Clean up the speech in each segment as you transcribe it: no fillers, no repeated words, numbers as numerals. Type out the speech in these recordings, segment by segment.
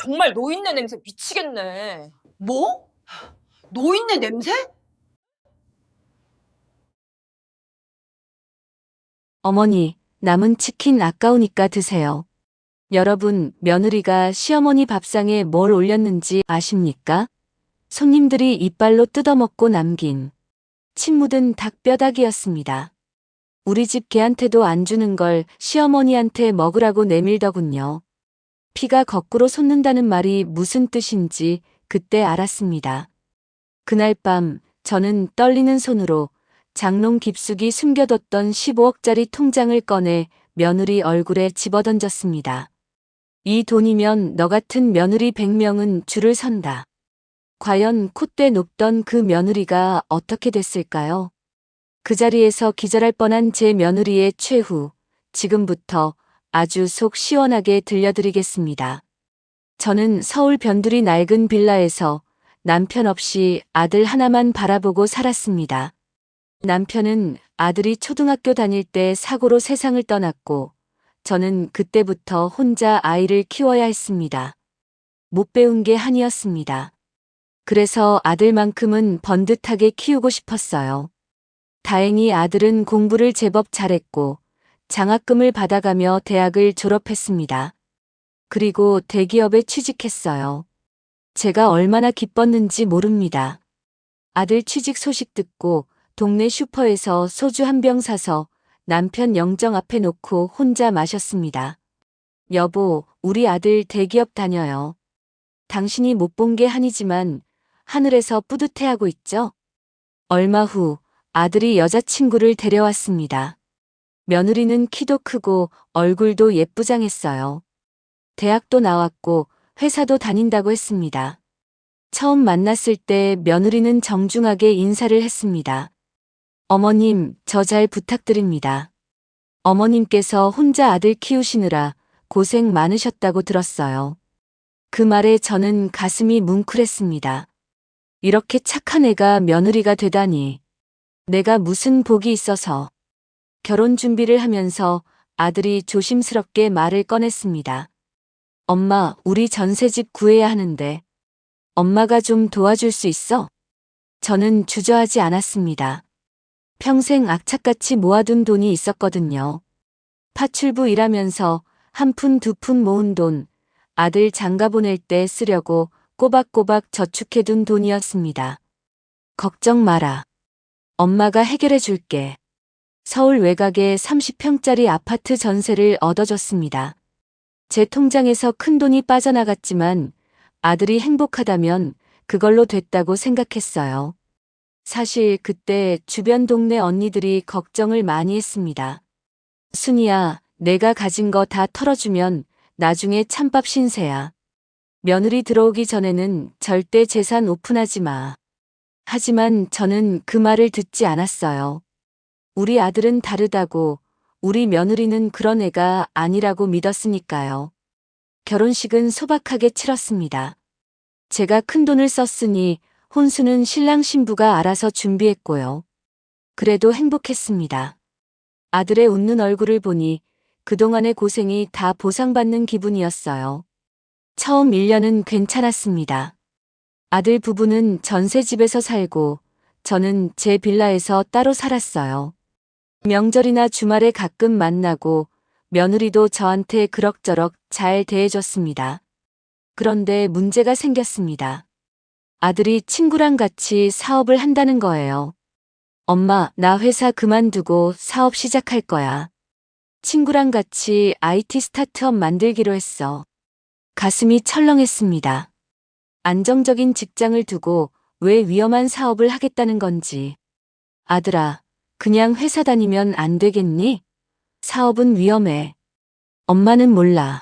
정말 노인네 냄새 미치겠네. 뭐? 노인네 냄새? 어머니, 남은 치킨 아까우니까 드세요. 여러분, 며느리가 시어머니 밥상에 뭘 올렸는지 아십니까? 손님들이 이빨로 뜯어먹고 남긴 침 묻은 닭뼈다귀였습니다. 우리 집 개한테도 안 주는 걸 시어머니한테 먹으라고 내밀더군요. 피가 거꾸로 솟는다는 말이 무슨 뜻인지 그때 알았습니다. 그날 밤 저는 떨리는 손으로 장롱 깊숙이 숨겨뒀던 15억짜리 통장을 꺼내 며느리 얼굴에 집어던졌습니다. 이 돈이면 너 같은 며느리 100명은 줄을 선다. 과연 콧대 높던 그 며느리가 어떻게 됐을까요? 그 자리에서 기절할 뻔한 제 며느리의 최후, 지금부터 아주 속 시원하게 들려드리겠습니다. 저는 서울 변두리 낡은 빌라에서 남편 없이 아들 하나만 바라보고 살았습니다. 남편은 아들이 초등학교 다닐 때 사고로 세상을 떠났고 저는 그때부터 혼자 아이를 키워야 했습니다. 못 배운 게 한이었습니다. 그래서 아들만큼은 번듯하게 키우고 싶었어요. 다행히 아들은 공부를 제법 잘했고 장학금을 받아가며 대학을 졸업했습니다. 그리고 대기업에 취직했어요. 제가 얼마나 기뻤는지 모릅니다. 아들 취직 소식 듣고 동네 슈퍼에서 소주 한 병 사서 남편 영정 앞에 놓고 혼자 마셨습니다. 여보, 우리 아들 대기업 다녀요. 당신이 못 본 게 한이지만 하늘에서 뿌듯해하고 있죠? 얼마 후 아들이 여자친구를 데려왔습니다. 며느리는 키도 크고 얼굴도 예쁘장했어요. 대학도 나왔고 회사도 다닌다고 했습니다. 처음 만났을 때 며느리는 정중하게 인사를 했습니다. 어머님, 저 잘 부탁드립니다. 어머님께서 혼자 아들 키우시느라 고생 많으셨다고 들었어요. 그 말에 저는 가슴이 뭉클했습니다. 이렇게 착한 애가 며느리가 되다니. 내가 무슨 복이 있어서. 결혼 준비를 하면서 아들이 조심스럽게 말을 꺼냈습니다. 엄마, 우리 전세집 구해야 하는데. 엄마가 좀 도와줄 수 있어? 저는 주저하지 않았습니다. 평생 악착같이 모아둔 돈이 있었거든요. 파출부 일하면서 한 푼 두 푼 모은 돈, 아들 장가 보낼 때 쓰려고 꼬박꼬박 저축해둔 돈이었습니다. 걱정 마라. 엄마가 해결해 줄게. 서울 외곽에 30평짜리 아파트 전세를 얻어줬습니다. 제 통장에서 큰 돈이 빠져나갔지만 아들이 행복하다면 그걸로 됐다고 생각했어요. 사실 그때 주변 동네 언니들이 걱정을 많이 했습니다. 순이야, 내가 가진 거 다 털어주면 나중에 찬밥 신세야. 며느리 들어오기 전에는 절대 재산 오픈하지 마. 하지만 저는 그 말을 듣지 않았어요. 우리 아들은 다르다고, 우리 며느리는 그런 애가 아니라고 믿었으니까요. 결혼식은 소박하게 치렀습니다. 제가 큰 돈을 썼으니 혼수는 신랑 신부가 알아서 준비했고요. 그래도 행복했습니다. 아들의 웃는 얼굴을 보니 그동안의 고생이 다 보상받는 기분이었어요. 처음 1년은 괜찮았습니다. 아들 부부는 전세집에서 살고 저는 제 빌라에서 따로 살았어요. 명절이나 주말에 가끔 만나고 며느리도 저한테 그럭저럭 잘 대해줬습니다. 그런데 문제가 생겼습니다. 아들이 친구랑 같이 사업을 한다는 거예요. 엄마, 나 회사 그만두고 사업 시작할 거야. 친구랑 같이 IT 스타트업 만들기로 했어. 가슴이 철렁했습니다. 안정적인 직장을 두고 왜 위험한 사업을 하겠다는 건지. 아들아, 그냥 회사 다니면 안 되겠니? 사업은 위험해. 엄마는 몰라.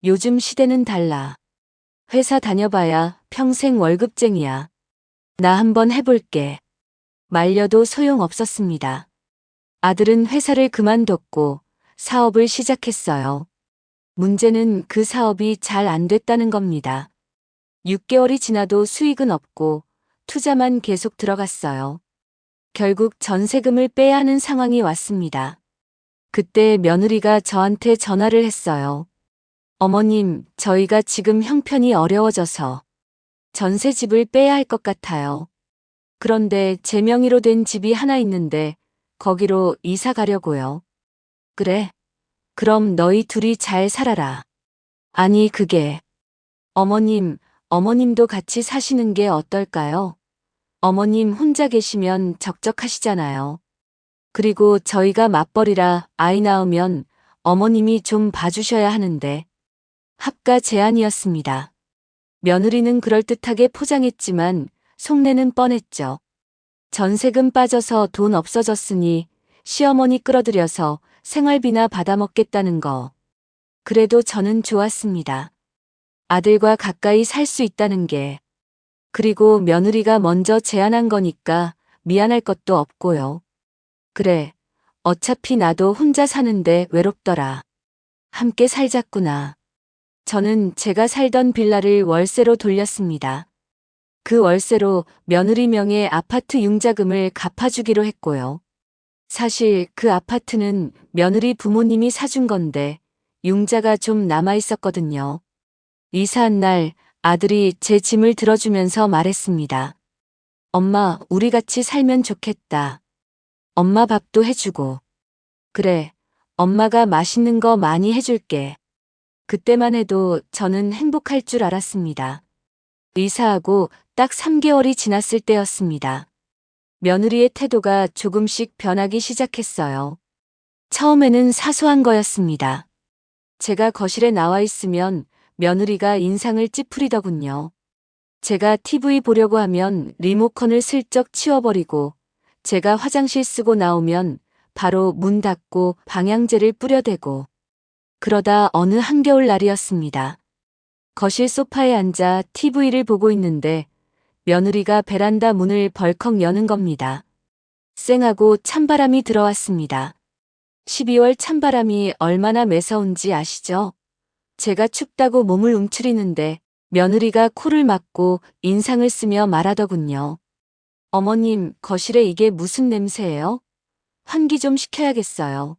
요즘 시대는 달라. 회사 다녀봐야 평생 월급쟁이야. 나 한번 해볼게. 말려도 소용없었습니다. 아들은 회사를 그만뒀고 사업을 시작했어요. 문제는 그 사업이 잘 안 됐다는 겁니다. 6개월이 지나도 수익은 없고 투자만 계속 들어갔어요. 결국 전세금을 빼야 하는 상황이 왔습니다. 그때 며느리가 저한테 전화를 했어요. 어머님, 저희가 지금 형편이 어려워져서 전세집을 빼야 할 것 같아요. 그런데 제 명의로 된 집이 하나 있는데 거기로 이사 가려고요. 그래. 그럼 너희 둘이 잘 살아라. 아니, 그게. 어머님도 같이 사시는 게 어떨까요? 어머님 혼자 계시면 적적하시잖아요. 그리고 저희가 맞벌이라 아이 낳으면 어머님이 좀 봐주셔야 하는데. 합가 제안이었습니다. 며느리는 그럴듯하게 포장했지만 속내는 뻔했죠. 전세금 빠져서 돈 없어졌으니 시어머니 끌어들여서 생활비나 받아먹겠다는 거. 그래도 저는 좋았습니다. 아들과 가까이 살 수 있다는 게. 그리고 며느리가 먼저 제안한 거니까 미안할 것도 없고요. 그래, 어차피 나도 혼자 사는데 외롭더라. 함께 살자꾸나. 저는 제가 살던 빌라를 월세로 돌렸습니다. 그 월세로 며느리 명의 아파트 융자금을 갚아주기로 했고요. 사실 그 아파트는 며느리 부모님이 사준 건데 융자가 좀 남아있었거든요. 이사한 날 아들이 제 짐을 들어주면서 말했습니다. 엄마, 우리 같이 살면 좋겠다. 엄마 밥도 해주고. 그래, 엄마가 맛있는 거 많이 해줄게. 그때만 해도 저는 행복할 줄 알았습니다. 이사하고 딱 3개월이 지났을 때였습니다. 며느리의 태도가 조금씩 변하기 시작했어요. 처음에는 사소한 거였습니다. 제가 거실에 나와 있으면 며느리가 인상을 찌푸리더군요. 제가 TV 보려고 하면 리모컨을 슬쩍 치워버리고 제가 화장실 쓰고 나오면 바로 문 닫고 방향제를 뿌려대고 그러다 어느 한겨울 날이었습니다. 거실 소파에 앉아 TV를 보고 있는데 며느리가 베란다 문을 벌컥 여는 겁니다. 쌩하고 찬바람이 들어왔습니다. 12월 찬바람이 얼마나 매서운지 아시죠? 제가 춥다고 몸을 움츠리는데 며느리가 코를 막고 인상을 쓰며 말하더군요. 어머님, 거실에 이게 무슨 냄새예요? 환기 좀 시켜야겠어요.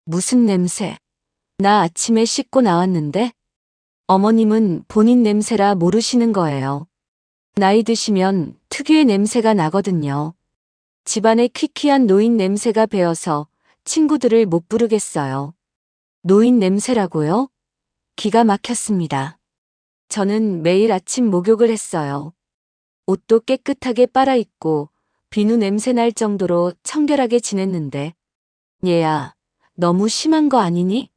무슨 냄새? 나 아침에 씻고 나왔는데? 어머님은 본인 냄새라 모르시는 거예요. 나이 드시면 특유의 냄새가 나거든요. 집안에 퀴퀴한 노인 냄새가 배어서 친구들을 못 부르겠어요. 노인 냄새라고요? 기가 막혔습니다. 저는 매일 아침 목욕을 했어요. 옷도 깨끗하게 빨아입고 비누 냄새 날 정도로 청결하게 지냈는데. 얘야, 너무 심한 거 아니니?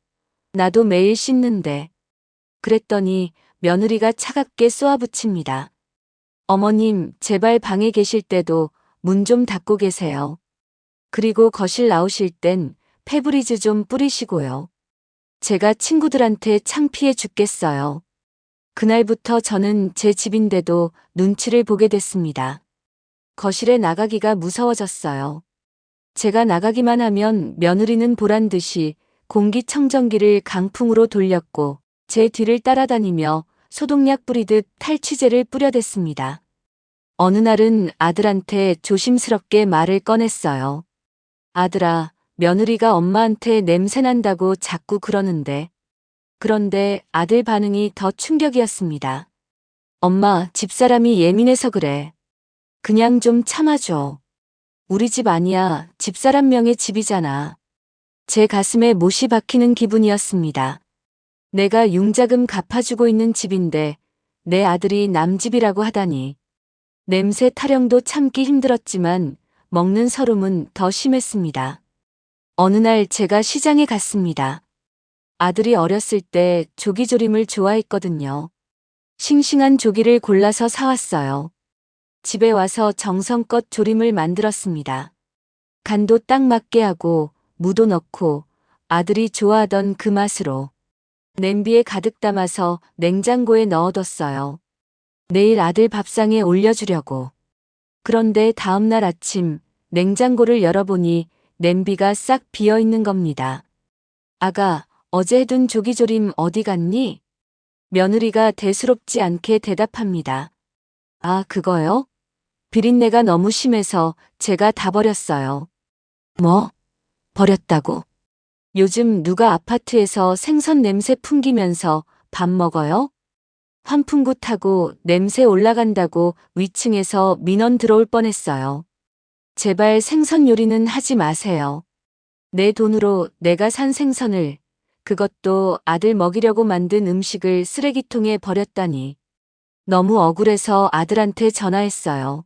나도 매일 씻는데. 그랬더니 며느리가 차갑게 쏘아붙입니다. 어머님, 제발 방에 계실 때도 문 좀 닫고 계세요. 그리고 거실 나오실 땐 페브리즈 좀 뿌리시고요. 제가 친구들한테 창피해 죽겠어요. 그날부터 저는 제 집인데도 눈치를 보게 됐습니다. 거실에 나가기가 무서워졌어요. 제가 나가기만 하면 며느리는 보란 듯이 공기청정기를 강풍으로 돌렸고 제 뒤를 따라다니며 소독약 뿌리듯 탈취제를 뿌려댔습니다. 어느 날은 아들한테 조심스럽게 말을 꺼냈어요. 아들아, 며느리가 엄마한테 냄새 난다고 자꾸 그러는데. 그런데 아들 반응이 더 충격이었습니다. 엄마, 집사람이 예민해서 그래. 그냥 좀 참아줘. 우리 집 아니야. 집사람 명의 집이잖아. 제 가슴에 못이 박히는 기분이었습니다. 내가 융자금 갚아주고 있는 집인데 내 아들이 남 집이라고 하다니. 냄새 타령도 참기 힘들었지만 먹는 서름은 더 심했습니다. 어느 날 제가 시장에 갔습니다. 아들이 어렸을 때 조기조림을 좋아했거든요. 싱싱한 조기를 골라서 사왔어요. 집에 와서 정성껏 조림을 만들었습니다. 간도 딱 맞게 하고 무도 넣고 아들이 좋아하던 그 맛으로 냄비에 가득 담아서 냉장고에 넣어뒀어요. 내일 아들 밥상에 올려주려고. 그런데 다음날 아침 냉장고를 열어보니 냄비가 싹 비어있는 겁니다. 아가, 어제 해둔 조기조림 어디 갔니? 며느리가 대수롭지 않게 대답합니다. 아, 그거요? 비린내가 너무 심해서 제가 다 버렸어요. 뭐? 버렸다고? 요즘 누가 아파트에서 생선 냄새 풍기면서 밥 먹어요? 환풍구 타고 냄새 올라간다고 위층에서 민원 들어올 뻔했어요. 제발 생선 요리는 하지 마세요. 내 돈으로 내가 산 생선을, 그것도 아들 먹이려고 만든 음식을 쓰레기통에 버렸다니. 너무 억울해서 아들한테 전화했어요.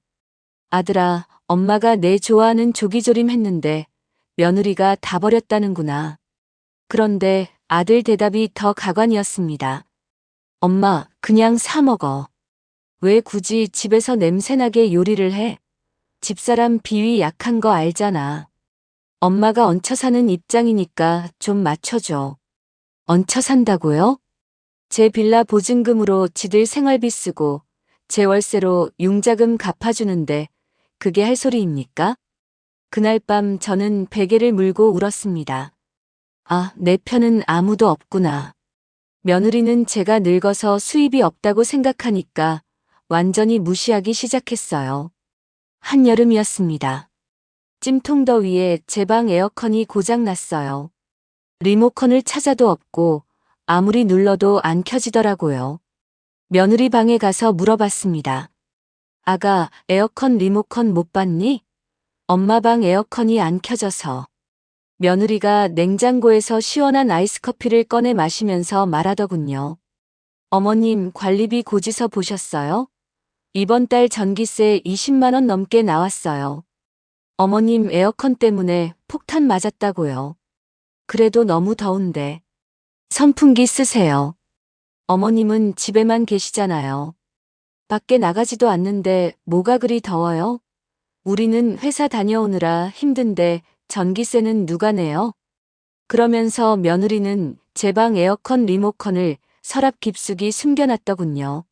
아들아, 엄마가 내 좋아하는 조기조림 했는데 며느리가 다 버렸다는구나. 그런데 아들 대답이 더 가관이었습니다. 엄마, 그냥 사 먹어. 왜 굳이 집에서 냄새나게 요리를 해? 집사람 비위 약한 거 알잖아. 엄마가 얹혀 사는 입장이니까 좀 맞춰줘. 얹혀 산다고요? 제 빌라 보증금으로 지들 생활비 쓰고 제 월세로 융자금 갚아주는데 그게 할 소리입니까? 그날 밤 저는 베개를 물고 울었습니다. 아, 내 편은 아무도 없구나. 며느리는 제가 늙어서 수입이 없다고 생각하니까 완전히 무시하기 시작했어요. 한여름이었습니다. 찜통더위에 제 방 에어컨이 고장났어요. 리모컨을 찾아도 없고 아무리 눌러도 안 켜지더라고요. 며느리 방에 가서 물어봤습니다. 아가, 에어컨 리모컨 못 봤니? 엄마 방 에어컨이 안 켜져서. 며느리가 냉장고에서 시원한 아이스커피를 꺼내 마시면서 말하더군요. 어머님, 관리비 고지서 보셨어요? 이번 달 전기세 20만 원 넘게 나왔어요. 어머님 에어컨 때문에 폭탄 맞았다고요. 그래도 너무 더운데. 선풍기 쓰세요. 어머님은 집에만 계시잖아요. 밖에 나가지도 않는데 뭐가 그리 더워요? 우리는 회사 다녀오느라 힘든데 전기세는 누가 내요? 그러면서 며느리는 제 방 에어컨 리모컨을 서랍 깊숙이 숨겨놨더군요.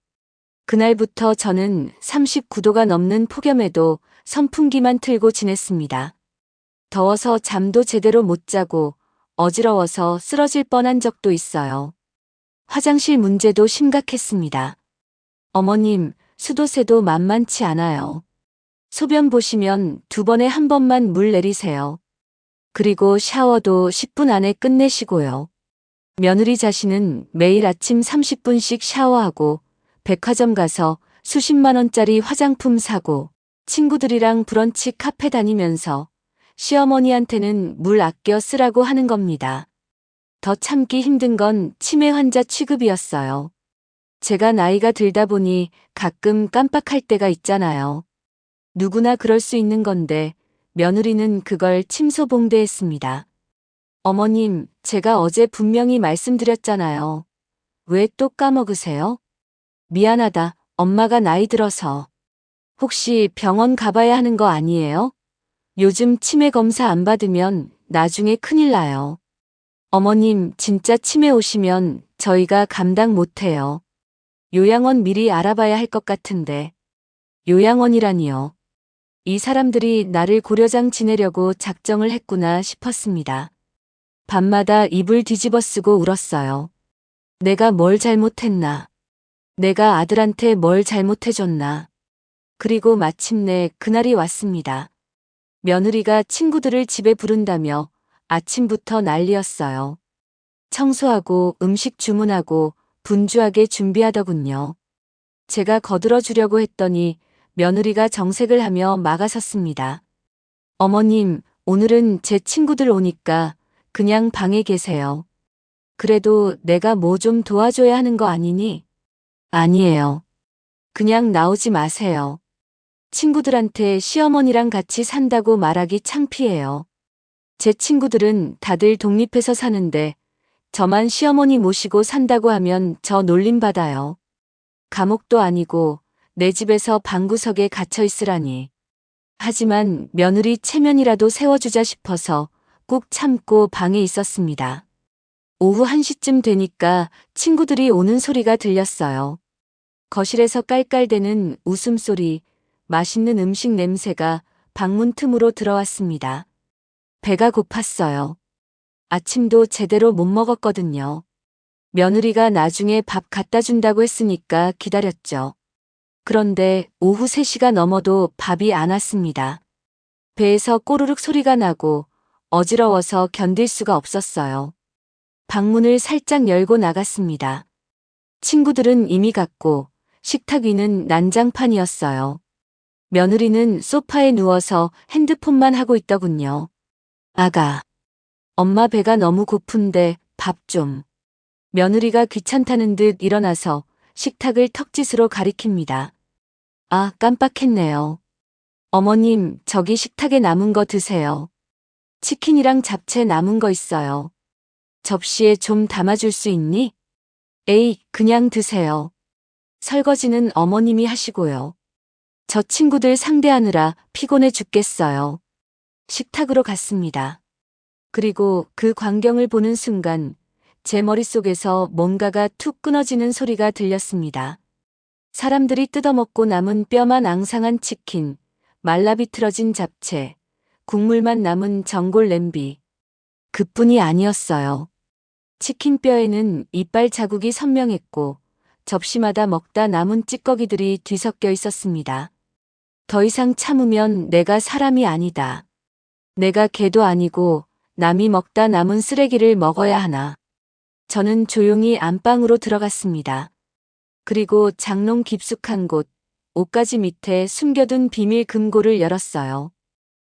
그날부터 저는 39도가 넘는 폭염에도 선풍기만 틀고 지냈습니다. 더워서 잠도 제대로 못 자고 어지러워서 쓰러질 뻔한 적도 있어요. 화장실 문제도 심각했습니다. 어머님, 수도세도 만만치 않아요. 소변 보시면 2번에 1번만 물 내리세요. 그리고 샤워도 10분 안에 끝내시고요. 며느리 자신은 매일 아침 30분씩 샤워하고 백화점 가서 수십만 원짜리 화장품 사고 친구들이랑 브런치 카페 다니면서 시어머니한테는 물 아껴 쓰라고 하는 겁니다. 더 참기 힘든 건 치매 환자 취급이었어요. 제가 나이가 들다 보니 가끔 깜빡할 때가 있잖아요. 누구나 그럴 수 있는 건데 며느리는 그걸 침소봉대했습니다. 어머님, 제가 어제 분명히 말씀드렸잖아요. 왜 또 까먹으세요? 미안하다, 엄마가 나이 들어서. 혹시 병원 가봐야 하는 거 아니에요? 요즘 치매 검사 안 받으면 나중에 큰일 나요. 어머님, 진짜 치매 오시면 저희가 감당 못해요. 요양원 미리 알아봐야 할 것 같은데. 요양원이라니요. 이 사람들이 나를 고려장 지내려고 작정을 했구나 싶었습니다. 밤마다 이불 뒤집어 쓰고 울었어요. 내가 뭘 잘못했나? 내가 아들한테 뭘 잘못해줬나? 그리고 마침내 그날이 왔습니다. 며느리가 친구들을 집에 부른다며 아침부터 난리였어요. 청소하고 음식 주문하고 분주하게 준비하더군요. 제가 거들어 주려고 했더니 며느리가 정색을 하며 막아섰습니다. 어머님, 오늘은 제 친구들 오니까 그냥 방에 계세요. 그래도 내가 뭐 좀 도와줘야 하는 거 아니니? 아니에요. 그냥 나오지 마세요. 친구들한테 시어머니랑 같이 산다고 말하기 창피해요. 제 친구들은 다들 독립해서 사는데 저만 시어머니 모시고 산다고 하면 저 놀림받아요. 감옥도 아니고 내 집에서 방구석에 갇혀 있으라니. 하지만 며느리 체면이라도 세워주자 싶어서 꾹 참고 방에 있었습니다. 오후 1시쯤 되니까 친구들이 오는 소리가 들렸어요. 거실에서 깔깔대는 웃음소리, 맛있는 음식 냄새가 방문 틈으로 들어왔습니다. 배가 고팠어요. 아침도 제대로 못 먹었거든요. 며느리가 나중에 밥 갖다 준다고 했으니까 기다렸죠. 그런데 오후 3시가 넘어도 밥이 안 왔습니다. 배에서 꼬르륵 소리가 나고 어지러워서 견딜 수가 없었어요. 방문을 살짝 열고 나갔습니다. 친구들은 이미 갔고 식탁 위는 난장판이었어요. 며느리는 소파에 누워서 핸드폰만 하고 있더군요. 아가, 엄마 배가 너무 고픈데 밥 좀. 며느리가 귀찮다는 듯 일어나서 식탁을 턱짓으로 가리킵니다. 아, 깜빡했네요. 어머님, 저기 식탁에 남은 거 드세요. 치킨이랑 잡채 남은 거 있어요. 접시에 좀 담아줄 수 있니? 에이, 그냥 드세요. 설거지는 어머님이 하시고요. 저 친구들 상대하느라 피곤해 죽겠어요. 식탁으로 갔습니다. 그리고 그 광경을 보는 순간 제 머릿속에서 뭔가가 툭 끊어지는 소리가 들렸습니다. 사람들이 뜯어먹고 남은 뼈만 앙상한 치킨, 말라비틀어진 잡채, 국물만 남은 전골 냄비. 그뿐이 아니었어요. 치킨 뼈에는 이빨 자국이 선명했고 접시마다 먹다 남은 찌꺼기들이 뒤섞여 있었습니다. 더 이상 참으면 내가 사람이 아니다. 내가 개도 아니고 남이 먹다 남은 쓰레기를 먹어야 하나. 저는 조용히 안방으로 들어갔습니다. 그리고 장롱 깊숙한 곳, 옷가지 밑에 숨겨둔 비밀 금고를 열었어요.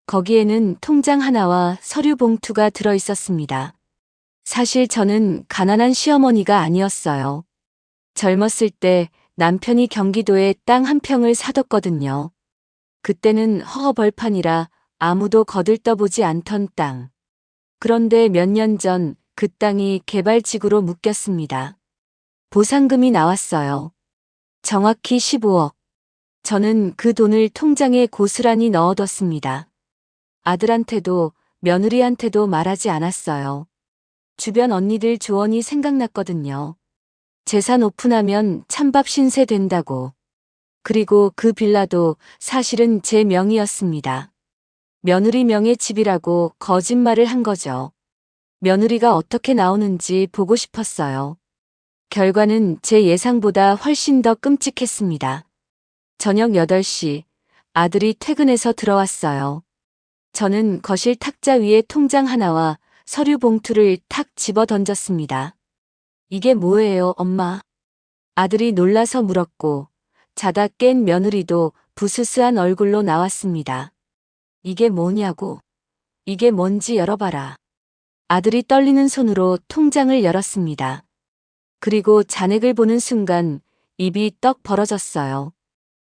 거기에는 통장 하나와 서류 봉투가 들어 있었습니다. 사실 저는 가난한 시어머니가 아니었어요. 젊었을 때 남편이 경기도에 땅 한 평을 사뒀거든요. 그때는 허허벌판이라 아무도 거들떠보지 않던 땅. 그런데 몇 년 전 그 땅이 개발지구로 묶였습니다. 보상금이 나왔어요. 정확히 15억. 저는 그 돈을 통장에 고스란히 넣어뒀습니다. 아들한테도 며느리한테도 말하지 않았어요. 주변 언니들 조언이 생각났거든요. 재산 오픈하면 찬밥 신세 된다고. 그리고 그 빌라도 사실은 제 명의였습니다. 며느리 명의 집이라고 거짓말을 한 거죠. 며느리가 어떻게 나오는지 보고 싶었어요. 결과는 제 예상보다 훨씬 더 끔찍했습니다. 저녁 8시 아들이 퇴근해서 들어왔어요. 저는 거실 탁자 위에 통장 하나와 서류 봉투를 탁 집어 던졌습니다. 이게 뭐예요, 엄마? 아들이 놀라서 물었고 자다 깬 며느리도 부스스한 얼굴로 나왔습니다. 이게 뭐냐고. 이게 뭔지 열어봐라. 아들이 떨리는 손으로 통장을 열었습니다. 그리고 잔액을 보는 순간 입이 떡 벌어졌어요.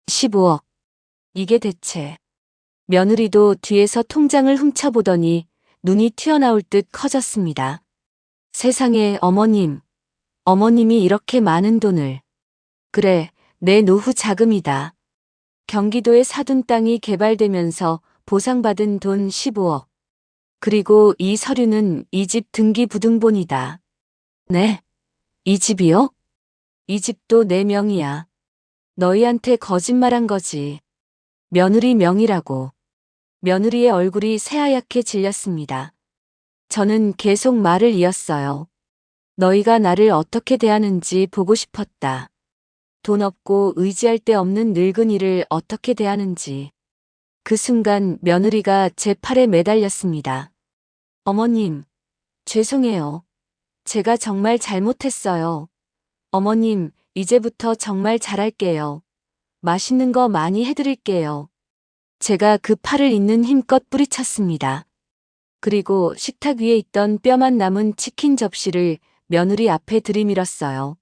15억. 이게 대체. 며느리도 뒤에서 통장을 훔쳐보더니 눈이 튀어나올 듯 커졌습니다. 세상에 어머님. 어머님이 이렇게 많은 돈을. 그래, 내 노후 자금이다. 경기도에 사둔 땅이 개발되면서 보상받은 돈 15억. 그리고 이 서류는 이 집 등기부등본이다. 네? 이 집이요? 이 집도 내 명의야. 너희한테 거짓말한 거지. 며느리 명의라고. 며느리의 얼굴이 새하얗게 질렸습니다. 저는 계속 말을 이었어요. 너희가 나를 어떻게 대하는지 보고 싶었다. 돈 없고 의지할 데 없는 늙은이를 어떻게 대하는지. 그 순간 며느리가 제 팔에 매달렸습니다. 어머님, 죄송해요. 제가 정말 잘못했어요. 어머님, 이제부터 정말 잘할게요. 맛있는 거 많이 해드릴게요. 제가 그 팔을 있는 힘껏 뿌리쳤습니다. 그리고 식탁 위에 있던 뼈만 남은 치킨 접시를 며느리 앞에 들이밀었어요.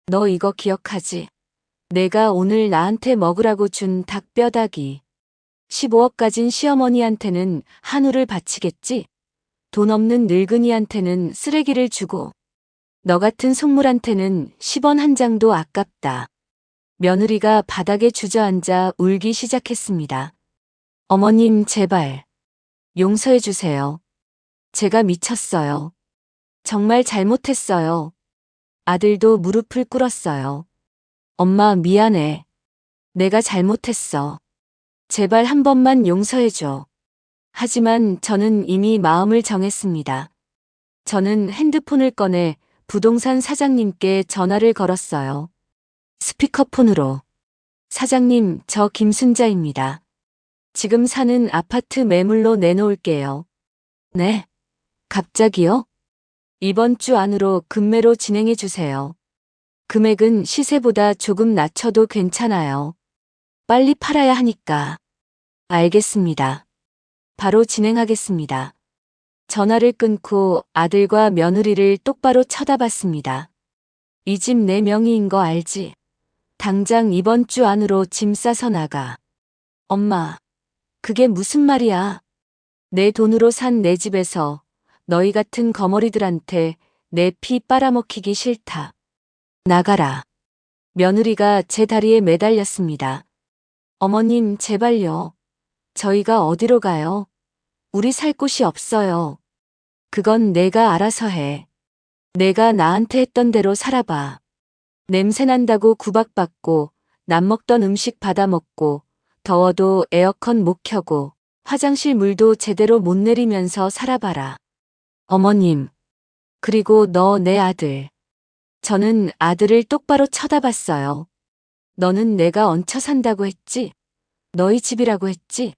너 이거 기억하지? 내가 오늘 나한테 먹으라고 준 닭뼈다귀. 15억 가진 시어머니한테는 한우를 바치겠지? 돈 없는 늙은이한테는 쓰레기를 주고 너 같은 속물한테는 10원 한 장도 아깝다. 며느리가 바닥에 주저앉아 울기 시작했습니다. 어머님 제발 용서해 주세요. 제가 미쳤어요. 정말 잘못했어요. 아들도 무릎을 꿇었어요. 엄마 미안해. 내가 잘못했어. 제발 한 번만 용서해줘. 하지만 저는 이미 마음을 정했습니다. 저는 핸드폰을 꺼내 부동산 사장님께 전화를 걸었어요. 스피커폰으로. 사장님, 저 김순자입니다. 지금 사는 아파트 매물로 내놓을게요. 네. 갑자기요? 이번 주 안으로 급매로 진행해 주세요. 금액은 시세보다 조금 낮춰도 괜찮아요. 빨리 팔아야 하니까. 알겠습니다. 바로 진행하겠습니다. 전화를 끊고 아들과 며느리를 똑바로 쳐다봤습니다. 이 집 내 명의인 거 알지? 당장 이번 주 안으로 짐 싸서 나가. 엄마, 그게 무슨 말이야? 내 돈으로 산 내 집에서 너희 같은 거머리들한테 내 피 빨아먹히기 싫다. 나가라. 며느리가 제 다리에 매달렸습니다. 어머님, 제발요. 저희가 어디로 가요? 우리 살 곳이 없어요. 그건 내가 알아서 해. 내가 나한테 했던 대로 살아봐. 냄새난다고 구박받고, 남먹던 음식 받아먹고, 더워도 에어컨 못 켜고, 화장실 물도 제대로 못 내리면서 살아봐라. 어머님. 그리고 너 내 아들. 저는 아들을 똑바로 쳐다봤어요. 너는 내가 얹혀 산다고 했지? 너희 집이라고 했지?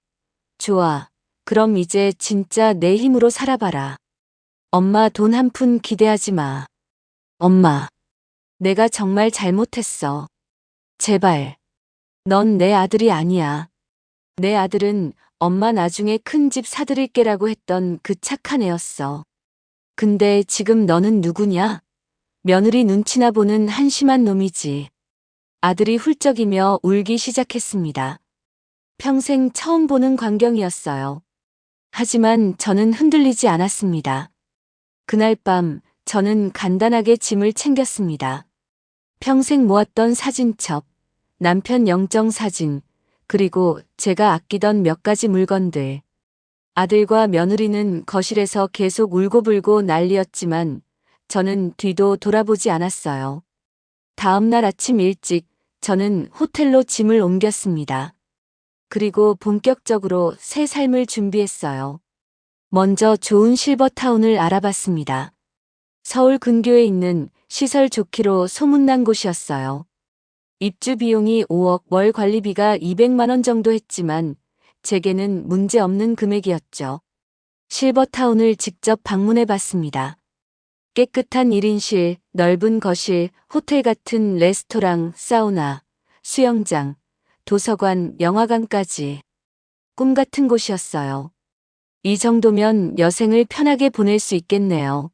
좋아. 그럼 이제 진짜 내 힘으로 살아봐라. 엄마 돈 한 푼 기대하지 마. 엄마. 내가 정말 잘못했어. 제발. 넌 내 아들이 아니야. 내 아들은 엄마 나중에 큰 집 사드릴게라고 했던 그 착한 애였어. 근데 지금 너는 누구냐? 며느리 눈치나 보는 한심한 놈이지. 아들이 훌쩍이며 울기 시작했습니다. 평생 처음 보는 광경이었어요. 하지만 저는 흔들리지 않았습니다. 그날 밤 저는 간단하게 짐을 챙겼습니다. 평생 모았던 사진첩, 남편 영정사진, 그리고 제가 아끼던 몇 가지 물건들. 아들과 며느리는 거실에서 계속 울고불고 난리였지만 저는 뒤도 돌아보지 않았어요. 다음 날 아침 일찍 저는 호텔로 짐을 옮겼습니다. 그리고 본격적으로 새 삶을 준비했어요. 먼저 좋은 실버타운을 알아봤습니다. 서울 근교에 있는 시설 좋기로 소문난 곳이었어요. 입주 비용이 5억, 월 관리비가 200만 원 정도 했지만 제게는 문제 없는 금액이었죠. 실버타운을 직접 방문해 봤습니다. 깨끗한 1인실, 넓은 거실, 호텔 같은 레스토랑, 사우나, 수영장, 도서관, 영화관까지. 꿈 같은 곳이었어요. 이 정도면 여생을 편하게 보낼 수 있겠네요.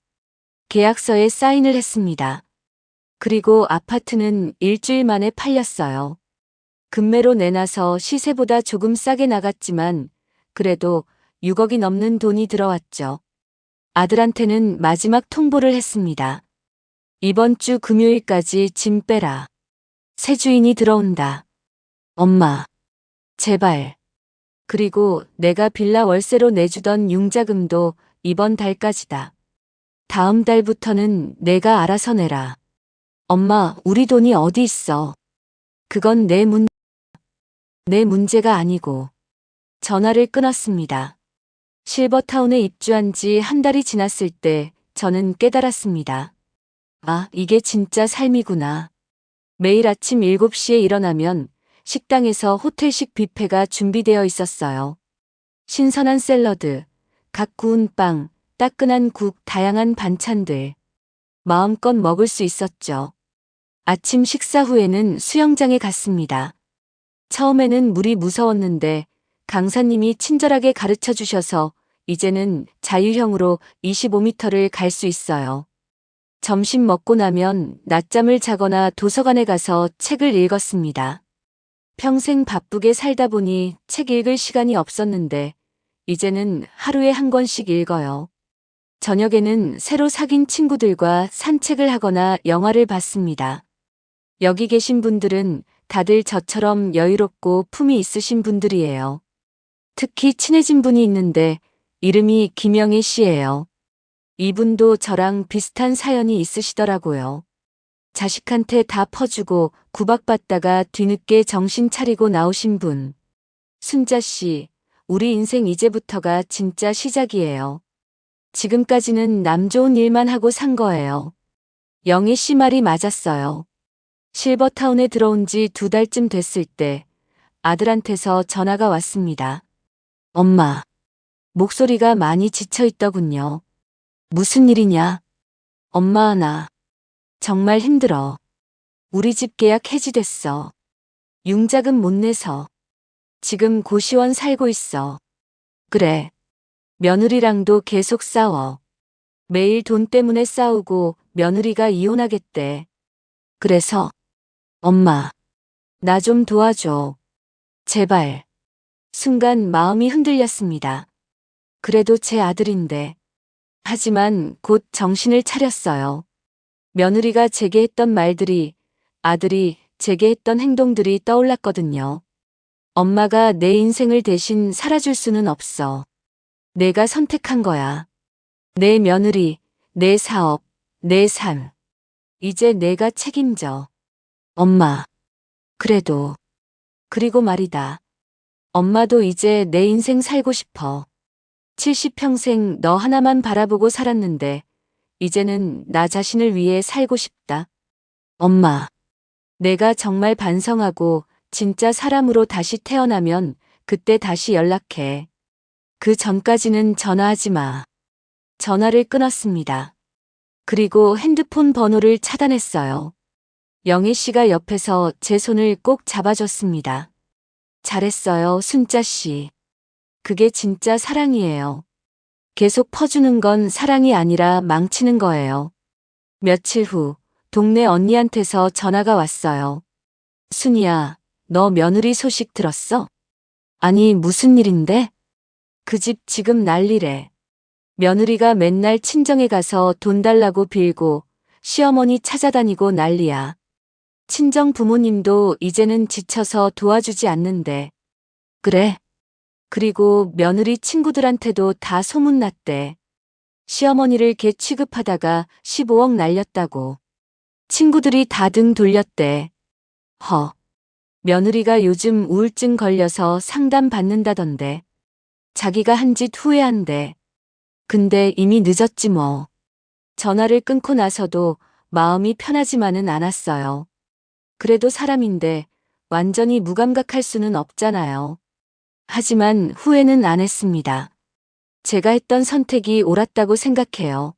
계약서에 사인을 했습니다. 그리고 아파트는 일주일 만에 팔렸어요. 금매로 내놔서 시세보다 조금 싸게 나갔지만 그래도 6억이 넘는 돈이 들어왔죠. 아들한테는 마지막 통보를 했습니다. 이번 주 금요일까지 짐 빼라. 새 주인이 들어온다. 엄마. 제발. 그리고 내가 빌라 월세로 내주던 융자금도 이번 달까지다. 다음 달부터는 내가 알아서 내라. 엄마, 우리 돈이 어디 있어? 그건 내 문제가 아니고. 전화를 끊었습니다. 실버타운에 입주한 지 한 달이 지났을 때 저는 깨달았습니다. 아, 이게 진짜 삶이구나. 매일 아침 7시에 일어나면 식당에서 호텔식 뷔페가 준비되어 있었어요. 신선한 샐러드, 갓 구운 빵, 따끈한 국, 다양한 반찬들. 마음껏 먹을 수 있었죠. 아침 식사 후에는 수영장에 갔습니다. 처음에는 물이 무서웠는데 강사님이 친절하게 가르쳐 주셔서 이제는 자유형으로 25m를 갈 수 있어요. 점심 먹고 나면 낮잠을 자거나 도서관에 가서 책을 읽었습니다. 평생 바쁘게 살다 보니 책 읽을 시간이 없었는데 이제는 하루에 한 권씩 읽어요. 저녁에는 새로 사귄 친구들과 산책을 하거나 영화를 봤습니다. 여기 계신 분들은 다들 저처럼 여유롭고 품이 있으신 분들이에요. 특히 친해진 분이 있는데 이름이 김영애 씨예요. 이분도 저랑 비슷한 사연이 있으시더라고요. 자식한테 다 퍼주고 구박받다가 뒤늦게 정신 차리고 나오신 분. 순자 씨, 우리 인생 이제부터가 진짜 시작이에요. 지금까지는 남 좋은 일만 하고 산 거예요. 영애 씨 말이 맞았어요. 실버타운에 들어온 지 2달쯤 됐을 때 아들한테서 전화가 왔습니다. 엄마, 목소리가 많이 지쳐 있더군요. 무슨 일이냐? 엄마, 나 정말 힘들어. 우리 집 계약 해지됐어. 융자금 못 내서. 지금 고시원 살고 있어. 그래. 며느리랑도 계속 싸워. 매일 돈 때문에 싸우고 며느리가 이혼하겠대. 그래서 엄마, 나 좀 도와줘. 제발. 순간 마음이 흔들렸습니다. 그래도 제 아들인데. 하지만 곧 정신을 차렸어요. 며느리가 제게 했던 말들이, 아들이 제게 했던 행동들이 떠올랐거든요. 엄마가 내 인생을 대신 살아줄 수는 없어. 내가 선택한 거야. 내 며느리, 내 사업, 내 삶. 이제 내가 책임져. 엄마. 그래도. 그리고 말이다. 엄마도 이제 내 인생 살고 싶어. 70평생 너 하나만 바라보고 살았는데, 이제는 나 자신을 위해 살고 싶다. 엄마. 내가 정말 반성하고 진짜 사람으로 다시 태어나면 그때 다시 연락해. 그 전까지는 전화하지 마. 전화를 끊었습니다. 그리고 핸드폰 번호를 차단했어요. 영애 씨가 옆에서 제 손을 꼭 잡아줬습니다. 잘했어요, 순자 씨. 그게 진짜 사랑이에요. 계속 퍼주는 건 사랑이 아니라 망치는 거예요. 며칠 후 동네 언니한테서 전화가 왔어요. 순이야, 너 며느리 소식 들었어? 아니, 무슨 일인데? 그 집 지금 난리래. 며느리가 맨날 친정에 가서 돈 달라고 빌고 시어머니 찾아다니고 난리야. 친정 부모님도 이제는 지쳐서 도와주지 않는데. 그래. 그리고 며느리 친구들한테도 다 소문났대. 시어머니를 개 취급하다가 15억 날렸다고. 친구들이 다 등 돌렸대. 며느리가 요즘 우울증 걸려서 상담 받는다던데. 자기가 한 짓 후회한대. 근데 이미 늦었지 뭐. 전화를 끊고 나서도 마음이 편하지만은 않았어요. 그래도 사람인데 완전히 무감각할 수는 없잖아요. 하지만 후회는 안 했습니다. 제가 했던 선택이 옳았다고 생각해요.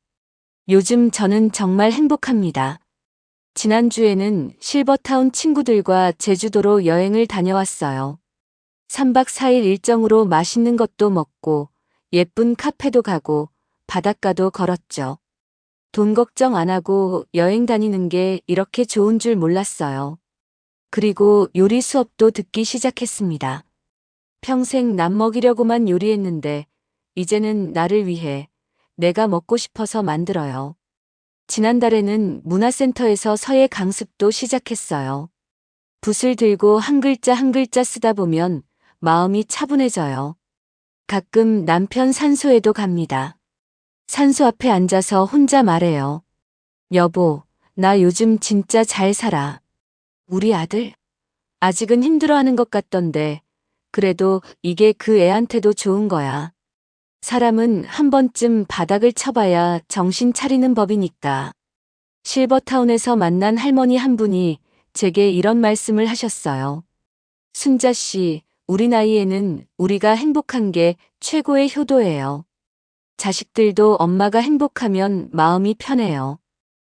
요즘 저는 정말 행복합니다. 지난주에는 실버타운 친구들과 제주도로 여행을 다녀왔어요. 3박 4일 일정으로 맛있는 것도 먹고 예쁜 카페도 가고 바닷가도 걸었죠. 돈 걱정 안 하고 여행 다니는 게 이렇게 좋은 줄 몰랐어요. 그리고 요리 수업도 듣기 시작했습니다. 평생 남 먹이려고만 요리했는데 이제는 나를 위해 내가 먹고 싶어서 만들어요. 지난달에는 문화센터에서 서예 강습도 시작했어요. 붓을 들고 한 글자 한 글자 쓰다 보면 마음이 차분해져요. 가끔 남편 산소에도 갑니다. 산소 앞에 앉아서 혼자 말해요. 여보, 나 요즘 진짜 잘 살아. 우리 아들? 아직은 힘들어하는 것 같던데 그래도 이게 그 애한테도 좋은 거야. 사람은 한 번쯤 바닥을 쳐봐야 정신 차리는 법이니까. 실버타운에서 만난 할머니 한 분이 제게 이런 말씀을 하셨어요. 순자 씨, 우리 나이에는 우리가 행복한 게 최고의 효도예요. 자식들도 엄마가 행복하면 마음이 편해요.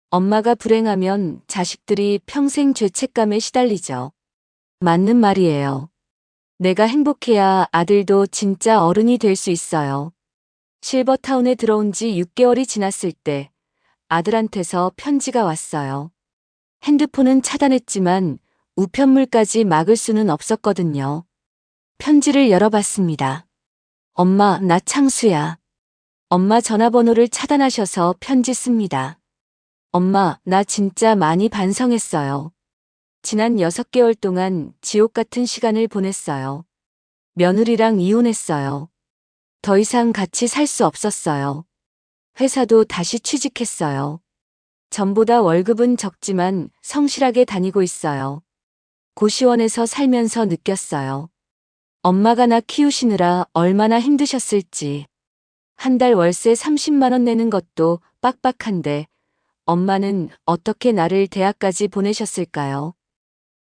엄마가 불행하면 자식들이 평생 죄책감에 시달리죠. 맞는 말이에요. 내가 행복해야 아들도 진짜 어른이 될 수 있어요. 실버타운에 들어온 지 6개월이 지났을 때 아들한테서 편지가 왔어요. 핸드폰은 차단했지만 우편물까지 막을 수는 없었거든요. 편지를 열어봤습니다. 엄마, 나 창수야. 엄마 전화번호를 차단하셔서 편지 씁니다. 엄마, 나 진짜 많이 반성했어요. 지난 6개월 동안 지옥 같은 시간을 보냈어요. 며느리랑 이혼했어요. 더 이상 같이 살 수 없었어요. 회사도 다시 취직했어요. 전보다 월급은 적지만 성실하게 다니고 있어요. 고시원에서 살면서 느꼈어요. 엄마가 나 키우시느라 얼마나 힘드셨을지. 한 달 월세 30만 원 내는 것도 빡빡한데 엄마는 어떻게 나를 대학까지 보내셨을까요?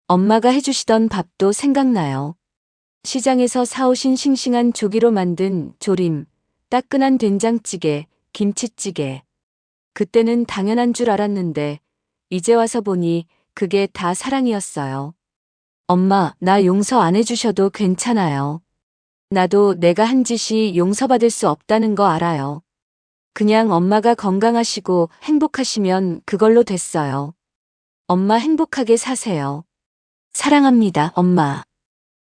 엄마가 해주시던 밥도 생각나요. 시장에서 사오신 싱싱한 조기로 만든 조림, 따끈한 된장찌개, 김치찌개. 그때는 당연한 줄 알았는데 이제 와서 보니 그게 다 사랑이었어요. 엄마, 나 용서 안 해주셔도 괜찮아요. 나도 내가 한 짓이 용서받을 수 없다는 거 알아요. 그냥 엄마가 건강하시고 행복하시면 그걸로 됐어요. 엄마 행복하게 사세요. 사랑합니다, 엄마.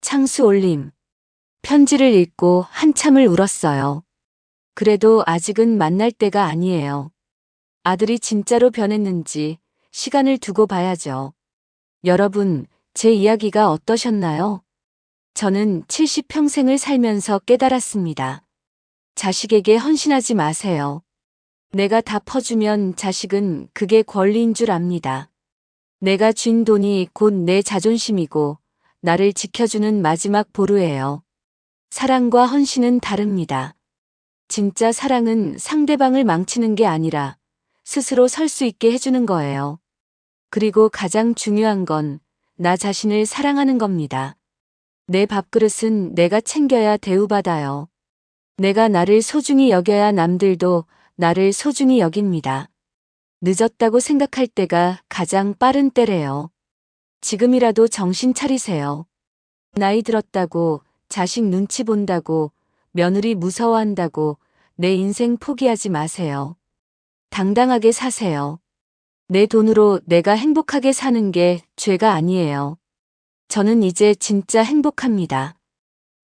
창수 올림. 편지를 읽고 한참을 울었어요. 그래도 아직은 만날 때가 아니에요. 아들이 진짜로 변했는지 시간을 두고 봐야죠. 여러분, 제 이야기가 어떠셨나요? 저는 70평생을 살면서 깨달았습니다. 자식에게 헌신하지 마세요. 내가 다 퍼주면 자식은 그게 권리인 줄 압니다. 내가 쥔 돈이 곧 내 자존심이고 나를 지켜주는 마지막 보루예요. 사랑과 헌신은 다릅니다. 진짜 사랑은 상대방을 망치는 게 아니라 스스로 설 수 있게 해주는 거예요. 그리고 가장 중요한 건 나 자신을 사랑하는 겁니다. 내 밥그릇은 내가 챙겨야 대우받아요. 내가 나를 소중히 여겨야 남들도 나를 소중히 여깁니다. 늦었다고 생각할 때가 가장 빠른 때래요. 지금이라도 정신 차리세요. 나이 들었다고, 자식 눈치 본다고, 며느리 무서워한다고 내 인생 포기하지 마세요. 당당하게 사세요. 내 돈으로 내가 행복하게 사는 게 죄가 아니에요. 저는 이제 진짜 행복합니다.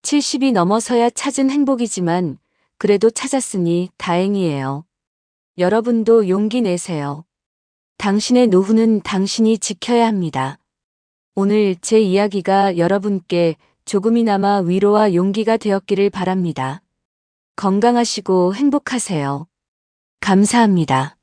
70이 넘어서야 찾은 행복이지만 그래도 찾았으니 다행이에요. 여러분도 용기 내세요. 당신의 노후는 당신이 지켜야 합니다. 오늘 제 이야기가 여러분께 조금이나마 위로와 용기가 되었기를 바랍니다. 건강하시고 행복하세요. 감사합니다.